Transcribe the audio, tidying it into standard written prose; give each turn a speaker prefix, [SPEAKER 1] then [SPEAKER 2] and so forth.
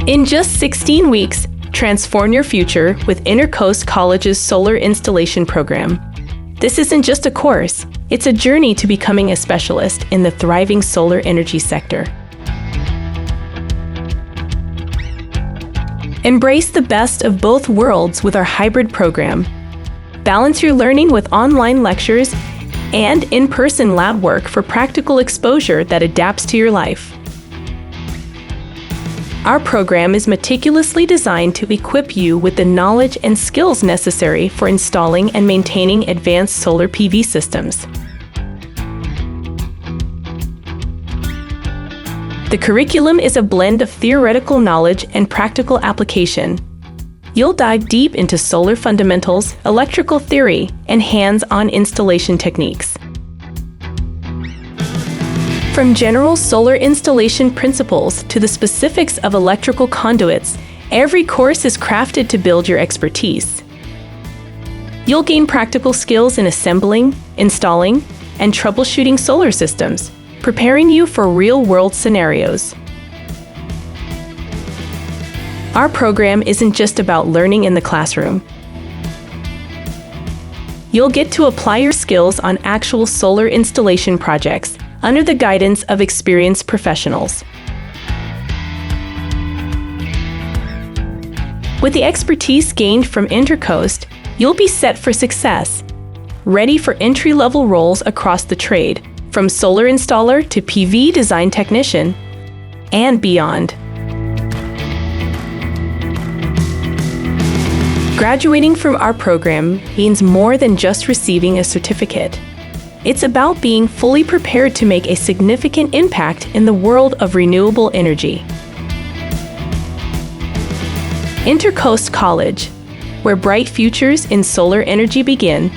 [SPEAKER 1] In just 16 weeks, transform your future with InterCoast College's Solar Installation Program. This isn't just a course, it's a journey to becoming a specialist in the thriving solar energy sector. Embrace the best of both worlds with our hybrid program. Balance your learning with online lectures and in-person lab work for practical exposure that adapts to your life. Our program is meticulously designed to equip you with the knowledge and skills necessary for installing and maintaining advanced solar PV systems. The curriculum is a blend of theoretical knowledge and practical application. You'll dive deep into solar fundamentals, electrical theory, and hands-on installation techniques. From general solar installation principles to the specifics of electrical conduits, every course is crafted to build your expertise. You'll gain practical skills in assembling, installing, and troubleshooting solar systems, preparing you for real-world scenarios. Our program isn't just about learning in the classroom. You'll get to apply your skills on actual solar installation projects under the guidance of experienced professionals. With the expertise gained from InterCoast, you'll be set for success, ready for entry-level roles across the trade, from solar installer to PV design technician, and beyond. Graduating from our program means more than just receiving a certificate. It's about being fully prepared to make a significant impact in the world of renewable energy. InterCoast College, where bright futures in solar energy begin.